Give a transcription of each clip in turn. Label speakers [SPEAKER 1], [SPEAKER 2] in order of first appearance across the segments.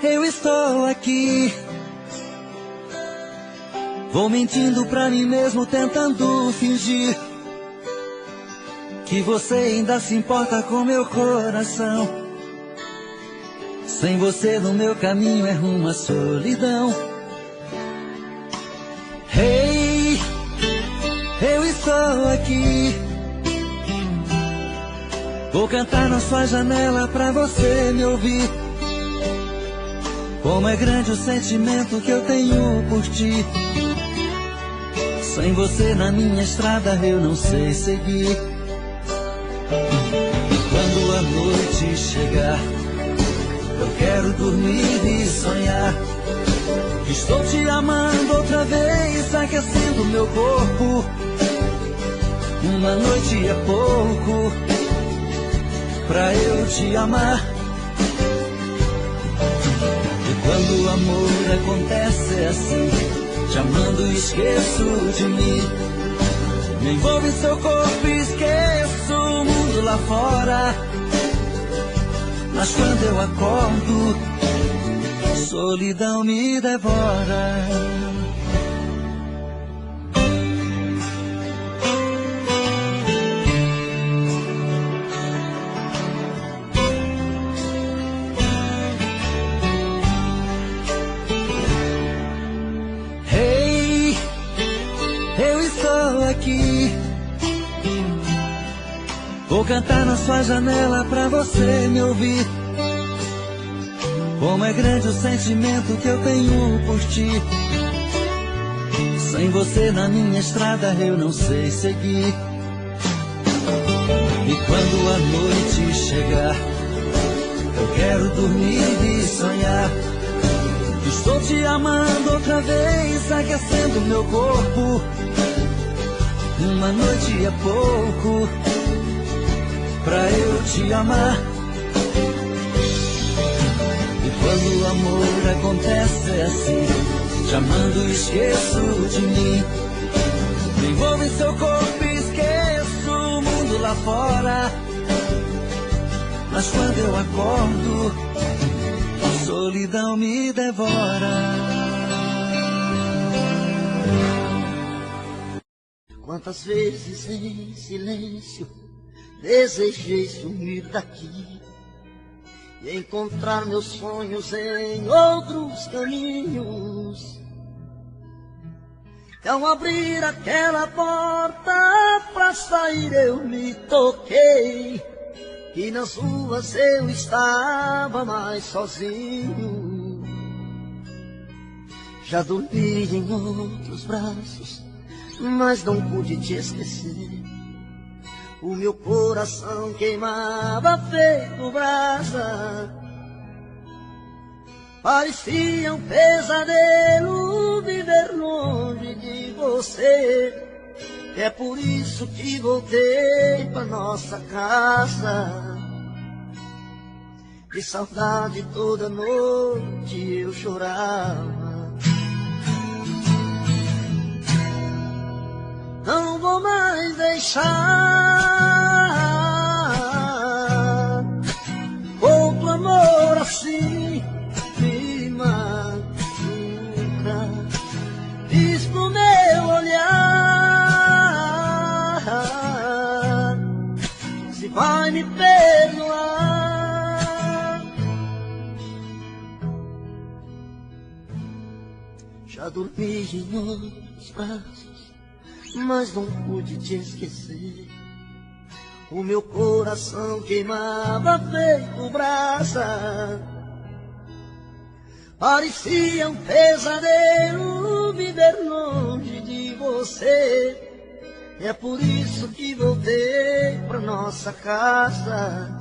[SPEAKER 1] eu estou aqui. Vou mentindo pra mim mesmo, tentando fingir que você ainda se importa com meu coração. Sem você no meu caminho é rumo à solidão. Hey, eu estou aqui. Vou cantar na sua janela pra você me ouvir. Como é grande o sentimento que eu tenho por ti. Sem você na minha estrada eu não sei seguir. E quando a noite chegar, eu quero dormir e sonhar que estou te amando outra vez, aquecendo meu corpo. Uma noite é pouco pra eu te amar. E quando o amor acontece é assim, te amando e esqueço de mim. Me envolvo em seu corpo e esqueço o mundo lá fora. Mas quando eu acordo, solidão me devora. Hey, eu estou aqui. Vou cantar na sua janela pra você me ouvir. Como é grande o sentimento que eu tenho por ti. Sem você na minha estrada eu não sei seguir. E quando a noite chegar, eu quero dormir e sonhar que estou te amando outra vez, aquecendo meu corpo. Uma noite é pouco pra eu te amar. E quando o amor acontece é assim, te amando e esqueço de mim. Me envolvo em seu corpo e esqueço o mundo lá fora. Mas quando eu acordo, a solidão me devora.
[SPEAKER 2] Quantas vezes em silêncio desejei sumir daqui e encontrar meus sonhos em outros caminhos. E ao abrir aquela porta pra sair eu me toquei que nas ruas eu estava mais sozinho. Já dormi em outros braços, mas não pude te esquecer. O meu coração queimava feito brasa. Parecia um pesadelo viver longe de você. É por isso que voltei pra nossa casa. De saudade toda noite eu chorava. Não vou mais deixar outro amor assim me machuca. Diz pro meu olhar se vai me perdoar. Já dormi em outros braços, mas não pude te esquecer. O meu coração queimava feito brasa. Parecia um pesadelo viver longe de você. É por isso que voltei pra nossa casa.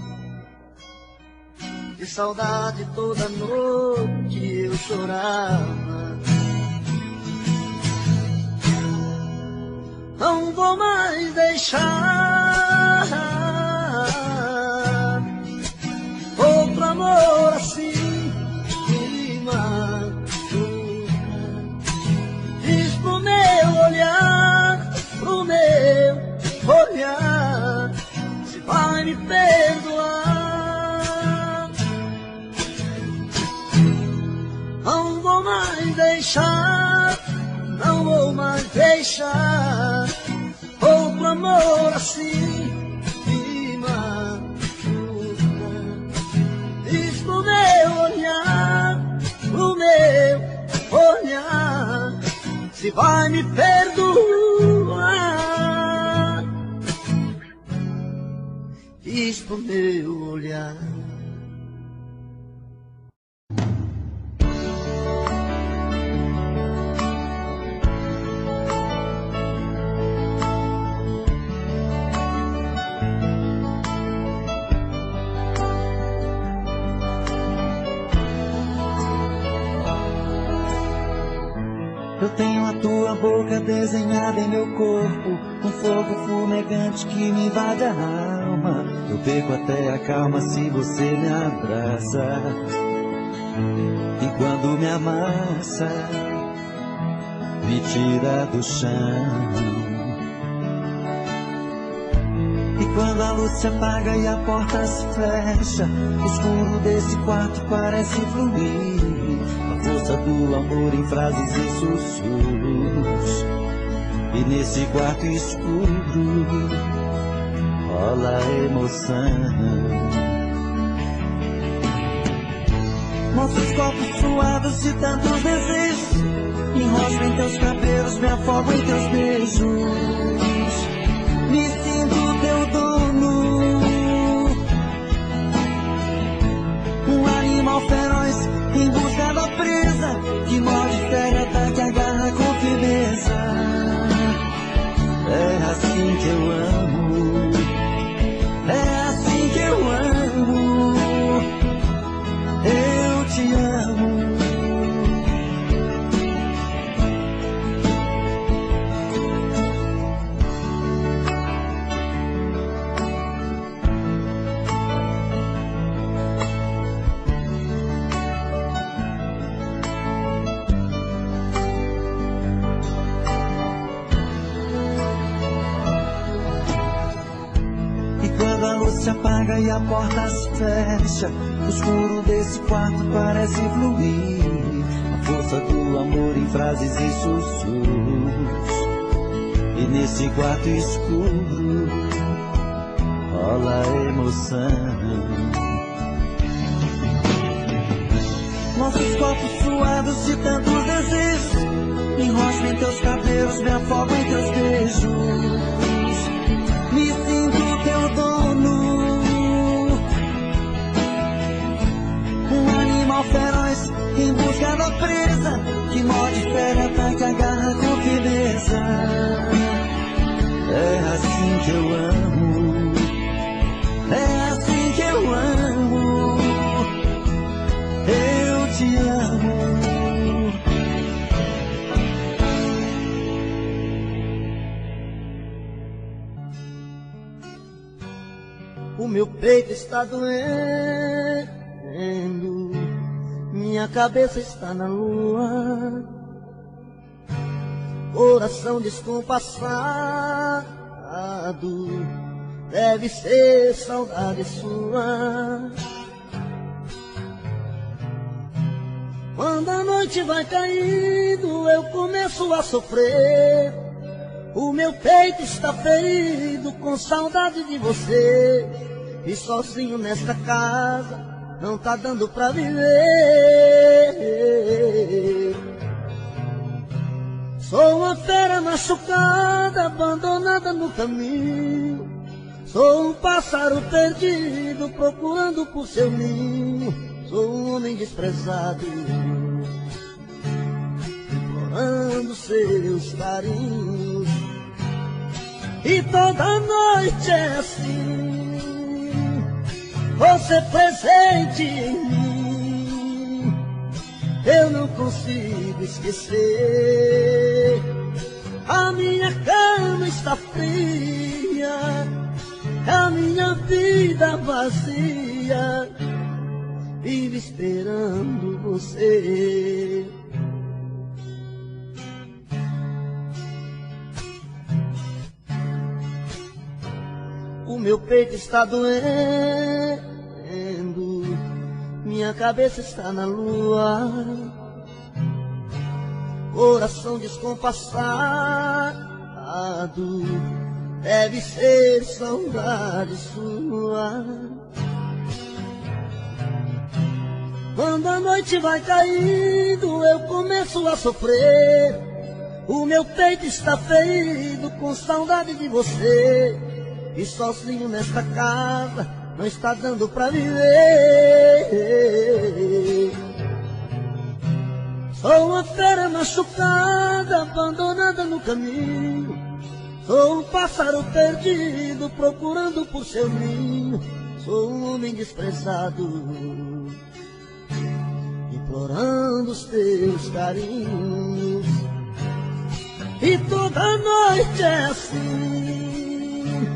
[SPEAKER 2] De saudade toda noite eu chorava. Não vou mais deixar outro amor assim me machuca. Diz pro meu olhar, pro meu olhar, se vai me perdoar. deixar, não vou mais deixar outro amor assim me machuca. Diz pro meu olhar, se vai me perdoar. Diz pro meu olhar.
[SPEAKER 1] Eu tenho a tua boca desenhada em meu corpo, um fogo fumegante que me invade a alma. Eu perco até a calma se você me abraça. E quando me amassa, me tira do chão. E quando a luz se apaga e a porta se fecha, o escuro desse quarto parece fluir. A força do amor em frases e sussurros. E nesse quarto escuro rola a emoção. Nossos corpos suados de tantos desejos, me enrosco em teus cabelos, me afogo em teus beijos. Me sinto teu dono, um animal feroz em busca da presa, que morde, fere, ataque, agarra com firmeza. É assim que eu amo, é assim que eu amo, eu te amo. Se apaga e a porta se fecha, o escuro desse quarto parece fluir. A força do amor em frases e sussurros. E nesse quarto escuro rola a emoção. Nossos corpos suados de tantos desejos, me enrosco em teus cabelos, me afogo em teus beijos. Me sinto teu dono, um animal feroz em busca da presa, que morde, fere, ataca, agarra com firmeza. É assim que eu amo, é assim que eu amo, eu te amo.
[SPEAKER 2] O meu peito está doendo, minha cabeça está na lua, coração descompassado, deve ser saudade sua. Quando a noite vai caindo, eu começo a sofrer. O meu peito está ferido com saudade de você. E sozinho nesta casa não tá dando pra viver. Sou uma fera machucada, abandonada no caminho. Sou um pássaro perdido, procurando por seu ninho. Sou um homem desprezado, implorando seus carinhos. E toda noite é assim, você presente em mim. Eu não consigo esquecer. A minha cama está fria, a minha vida vazia, vive esperando você. O meu peito está doendo, minha cabeça está na lua, coração descompassado, deve ser saudade sua. Quando a noite vai caindo, eu começo a sofrer. O meu peito está ferido com saudade de você. E sozinho nesta casa não está dando pra viver. Sou uma fera machucada, abandonada no caminho. Sou um pássaro perdido, procurando por seu ninho. Sou um homem desprezado, implorando os teus carinhos. E toda noite é assim,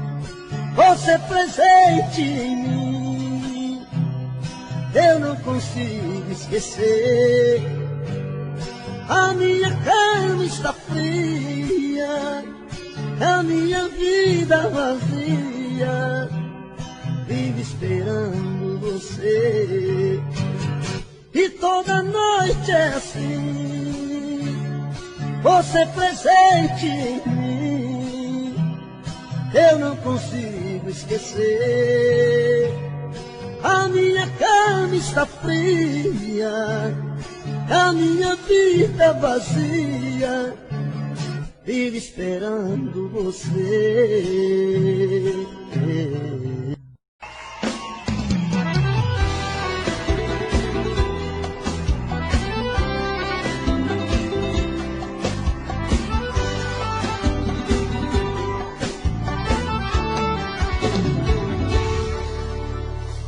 [SPEAKER 2] você presente em mim. Eu não consigo esquecer. A minha cama está fria, a minha vida vazia, vive esperando você. E toda noite é assim, você presente em mim. Eu não consigo esquecer. A minha cama está fria, a minha vida vazia, vive esperando você.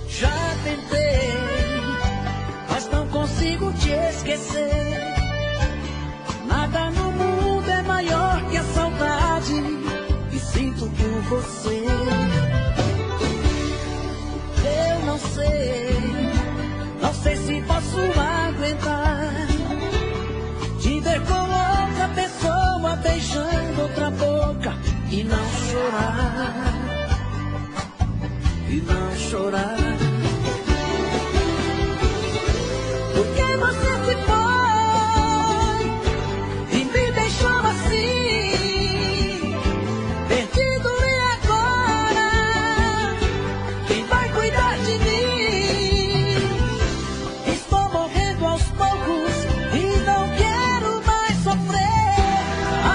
[SPEAKER 1] Já tentei, mas não consigo te esquecer. Nada no mundo é maior que a saudade que sinto por você. Eu não sei se posso aguentar te ver com outra pessoa beijando outra boca e não chorar, e não chorar. Porque você se foi e me deixou assim, perdido, e agora quem vai cuidar de mim? Estou morrendo aos poucos e não quero mais sofrer.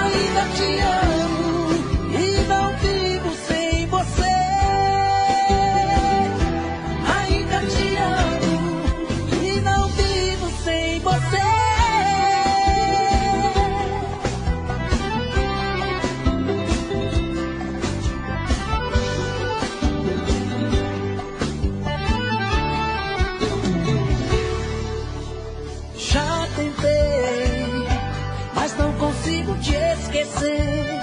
[SPEAKER 1] Ainda te amo e não vivo sem você. Ainda te amo e não vivo sem você. Já tentei, mas não consigo te esquecer.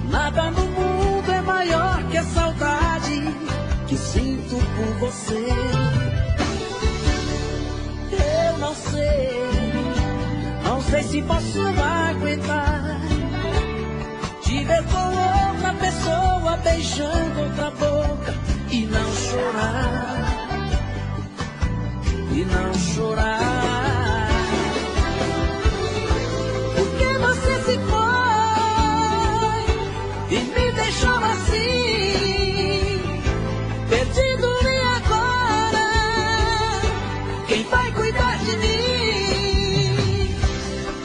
[SPEAKER 1] Nada no mundo é maior que a saudade que sinto por você. Eu não sei se posso aguentar te ver com outra pessoa beijando outra boca e não chorar, e não chorar. Porque você se foi e me deixou assim, perdido, e agora quem vai cuidar de mim?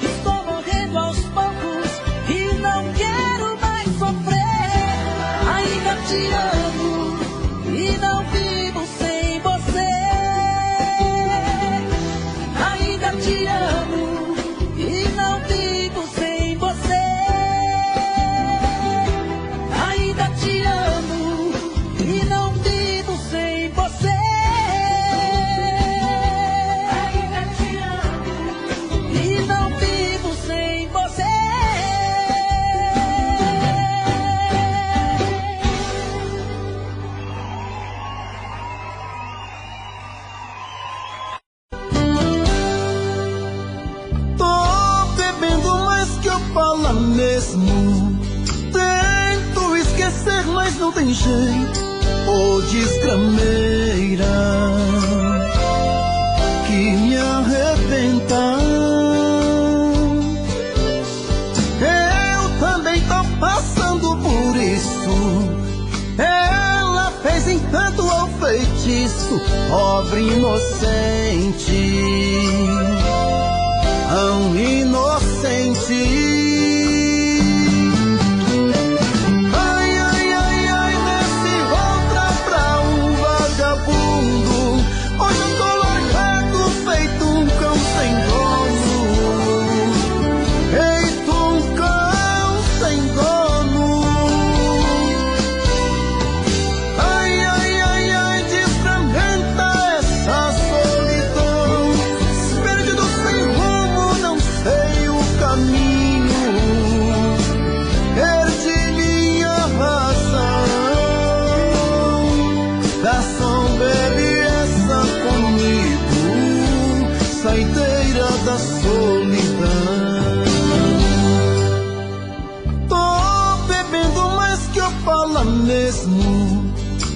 [SPEAKER 1] Estou morrendo aos poucos e não quero mais sofrer. Ainda te amo e não vivo sem você. Ainda te amo e não vivo sem você. Ainda te amo e não vivo sem você. Ainda te amo e não vivo sem você.
[SPEAKER 3] Tô bebendo mais que eu falo mesmo. Tento esquecer, mas não tem jeito. Ô desgrameira que me arrebenta. Ela fez encanto ao feitiço, pobre inocente, tão inocente. Mesmo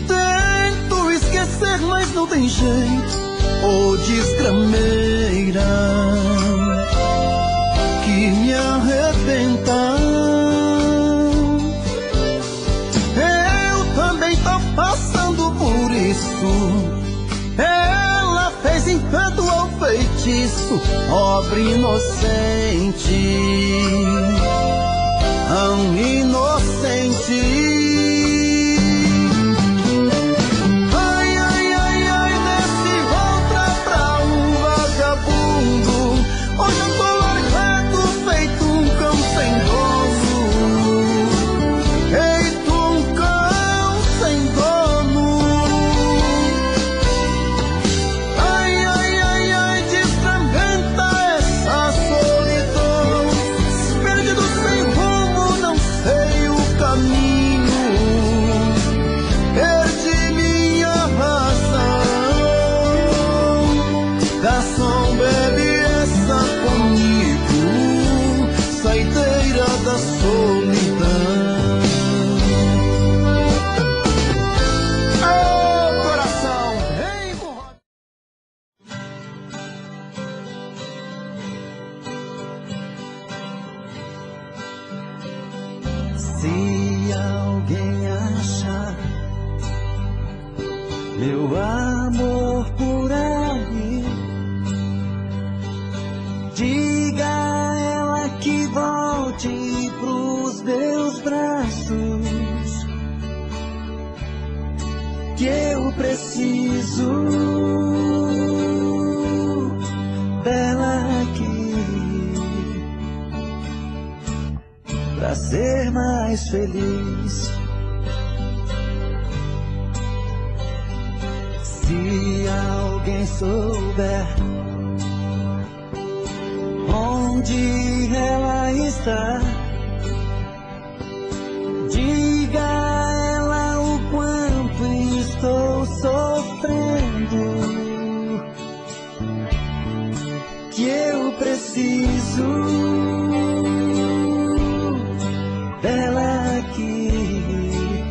[SPEAKER 3] tento esquecer, mas não tem jeito. Ô desgrameira que me arrebenta. Eu também tô passando por isso. Ela fez encanto ao feitiço, pobre inocente, tão inocente.
[SPEAKER 1] Se alguém achar meu amor por aí, diga a ela que volte pros meus braços, que eu preciso dela aqui pra ser mais feliz. Se alguém souber onde ela está, diga a ela o quanto estou sofrendo, que eu preciso dela aqui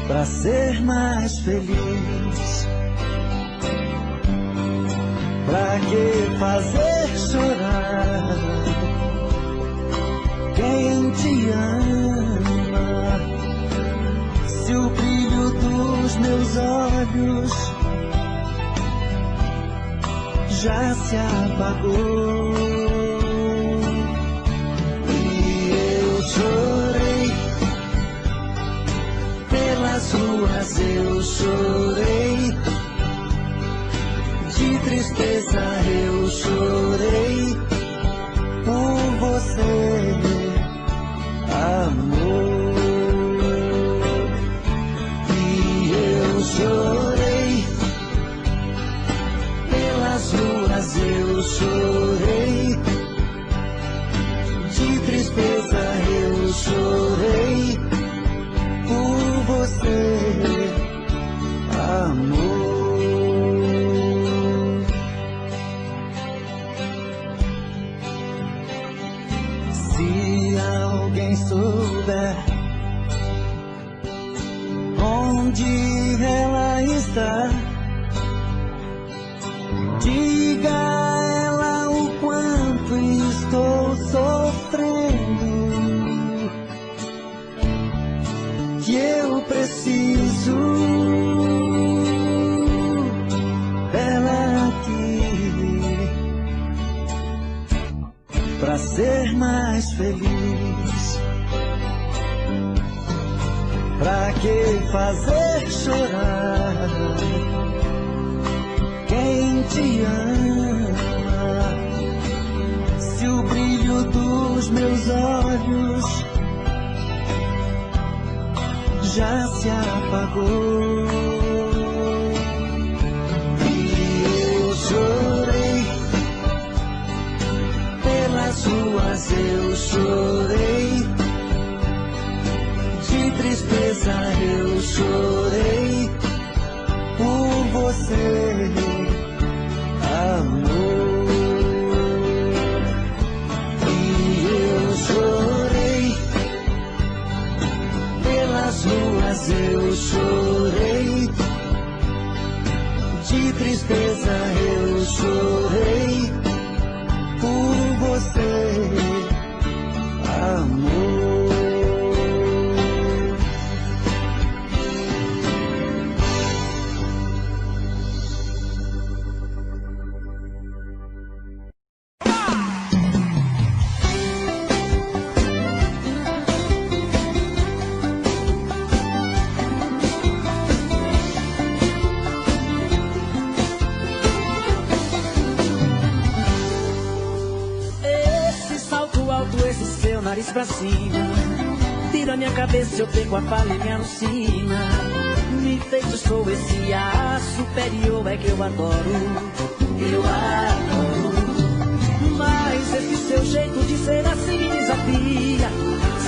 [SPEAKER 1] pra ser mais feliz. Pra que fazer chorar quem te ama, se o brilho dos meus olhos já se apagou? Chorei pelas ruas, eu chorei de tristeza, eu chorei por você, amor. E eu chorei pelas ruas, eu chorei de tristeza, eu chorei por você, amor. Se alguém souber onde ela está, diga a ela o quanto estou sofrendo, ser mais feliz. Pra que fazer chorar quem te ama? Se o brilho dos meus olhos já se apagou. E eu chorei pelas ruas, eu chorei de tristeza, eu chorei por você, amor. E eu chorei pelas ruas, eu chorei de tristeza, eu chorei por você, amor. Nariz pra cima, tira minha cabeça, eu pego a palha e me alucina. Me feitiçou esse ar superior, é que eu adoro, eu adoro. Mas esse seu jeito de ser assim me desafia.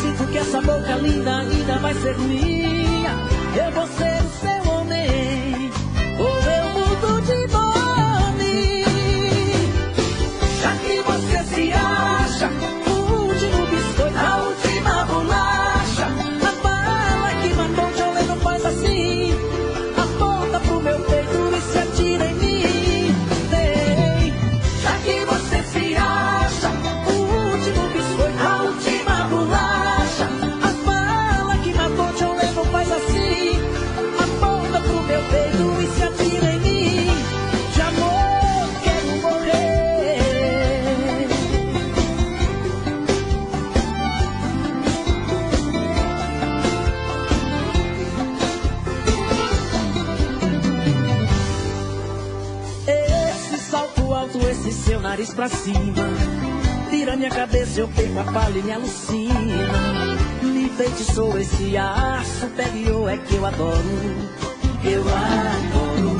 [SPEAKER 1] Sinto que essa boca linda ainda vai ser minha. Eu vou ser o seu homem, ou eu mudo de nome. Já que você se acha a última bolacha, a bala que matou de olho não faz assim. Aponta pro meu peito e se atira em mim. Vem, já que você se acha o último biscoito, a última bolacha, a bala que matou de olho não faz assim. Aponta pro meu peito e se atira em mim. De amor quero morrer. Esse seu nariz pra cima, tira minha cabeça, eu perco a palha e me alucina. Me feitiçou esse ar superior, é que eu adoro, eu adoro.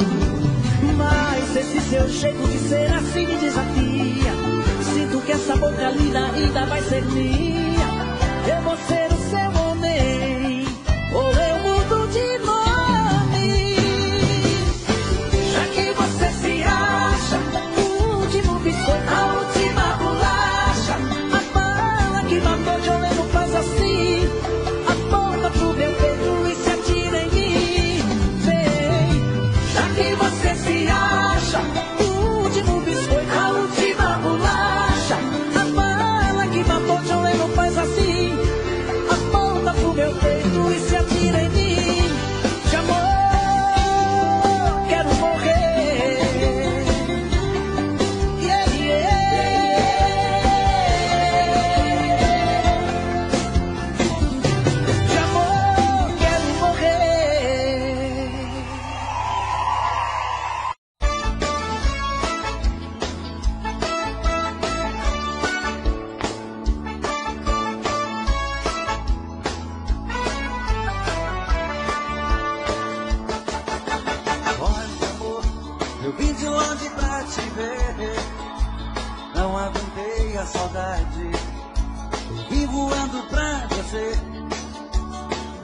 [SPEAKER 1] Mas esse seu jeito de ser assim me desafia. Sinto que essa boca linda ainda vai ser minha. Eu vou ser o seu homem, ou eu mudo de nome. Já que você se acha a última bolacha, a bala que matou de olho não faz assim. Aponta pro meu peito e se atira em mim. Vem, já que você se acha o último biscoito, a última bolacha, a bala que matou de olho não faz assim. Aponta pro meu peito e se atira em mim. De amor quero morrer.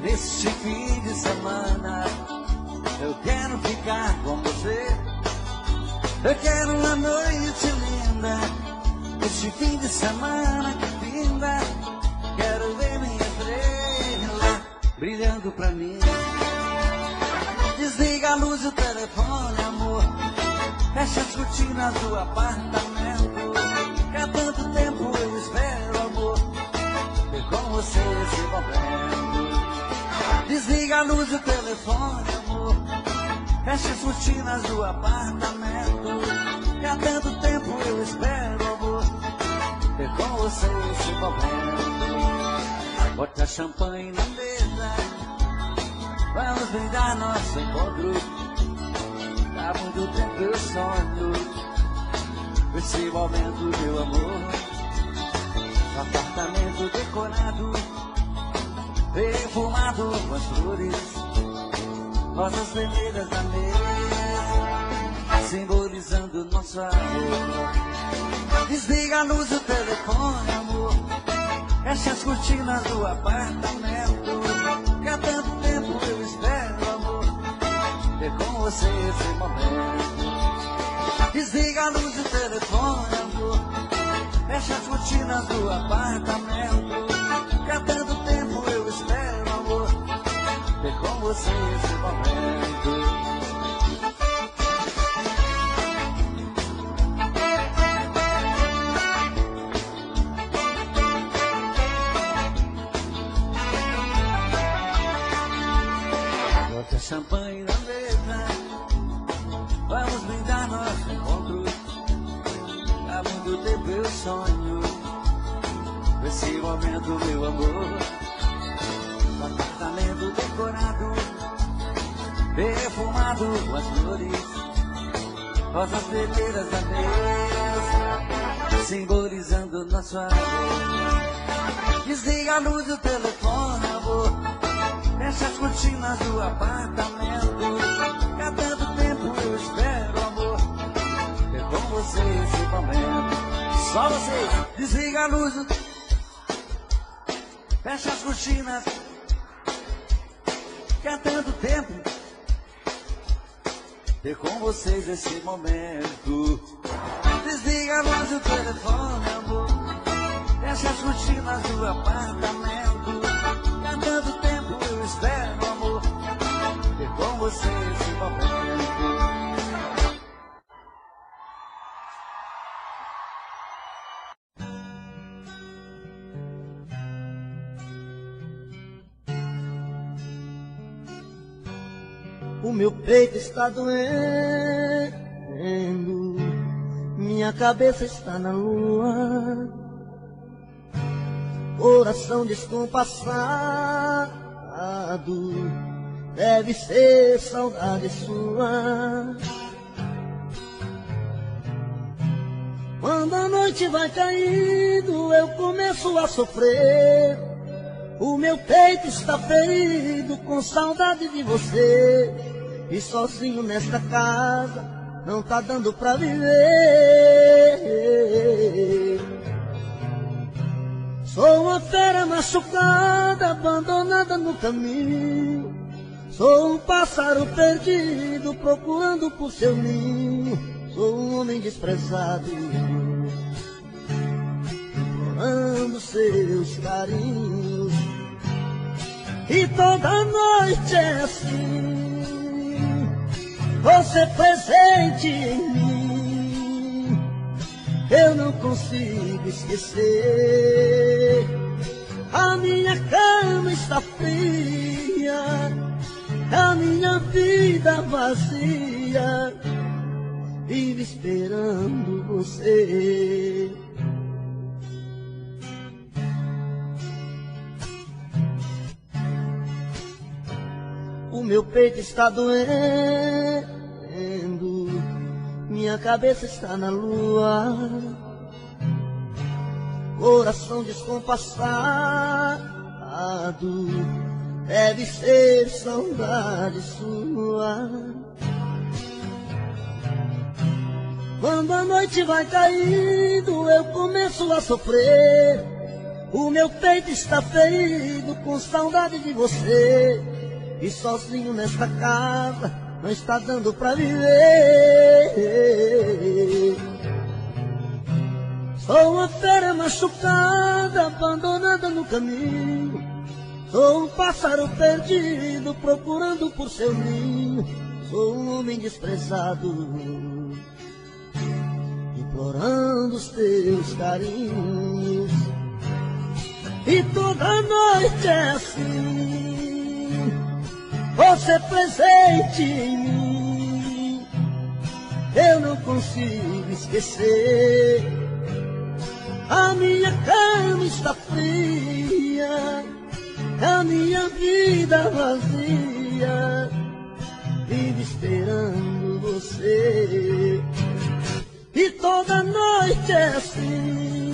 [SPEAKER 4] Neste fim de semana eu quero ficar com você. Eu quero uma noite linda. Neste fim de semana que finda, quero ver minha estrela brilhando pra mim. Desliga a luz e o telefone, amor. Fecha as cortinas do apartamento. Que há tanto tempo eu espero, amor, ter com você esse momento. Desliga a luz do telefone, amor. Fecha as cortinas do apartamento. Que há tanto tempo eu espero, amor, ter com você esse momento. Bota champanhe na mesa, vamos brindar nosso encontro. Há muito tempo eu sonho esse momento, meu amor. No apartamento decorado, perfumado com as flores, rosas vermelhas na mesa, simbolizando nosso amor. Desliga a luz do telefone, amor, fecha as cortinas do apartamento, que há tanto tempo eu espero, amor, ter com você esse momento. Desliga a luz do telefone, amor, fecha as cortinas do apartamento, que há tanto tempo eu espero, amor, ter com você esse momento. Bota champanhe na mesa, vamos brindar nosso encontro. Há muito tempo eu sonho esse momento, meu amor. No apartamento decorado, perfumado com as flores, rosas vermelhas na mesa, simbolizando nosso amor. Desliga a luz do telefone, amor, fecha as cortinas do apartamento, que há tanto tempo eu espero, amor, ter com você esse momento. Só vocês, desliga a luz, fecha as cortinas, que há tanto tempo ter com vocês esse momento. Desliga a luz do telefone, amor, fecha as cortinas do apartamento, que há tanto tempo eu espero, amor, ter com você esse momento.
[SPEAKER 2] O meu peito está doendo, minha cabeça está na lua, coração descompassado, deve ser saudade sua. Quando a noite vai caindo, eu começo a sofrer. O meu peito está ferido com saudade de você. E sozinho nesta casa não tá dando pra viver. Sou uma fera machucada, abandonada no caminho. Sou um pássaro perdido, procurando por seu ninho. Sou um homem desprezado, implorando seus carinhos. E toda noite é assim, você presente em mim. Eu não consigo esquecer. A minha cama está fria, a minha vida vazia, vive esperando você. O meu peito está doendo, minha cabeça está na lua, coração descompassado, deve ser saudade sua. Quando a noite vai caindo, eu começo a sofrer. O meu peito está ferido com saudade de você. E sozinho nesta casa não está dando pra viver. Sou uma fera machucada, abandonada no caminho. Sou um pássaro perdido, procurando por seu ninho. Sou um homem desprezado, implorando os teus carinhos. E toda noite é assim, você presente em mim. Eu não consigo esquecer. A minha cama está fria, a minha vida vazia, vive esperando você. E toda noite é assim,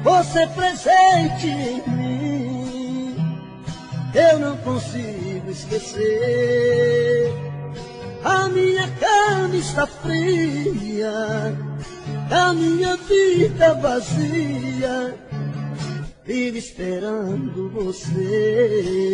[SPEAKER 2] você presente em mim, eu não consigo esquecer. A minha cama está fria, a minha vida vazia, vive esperando você.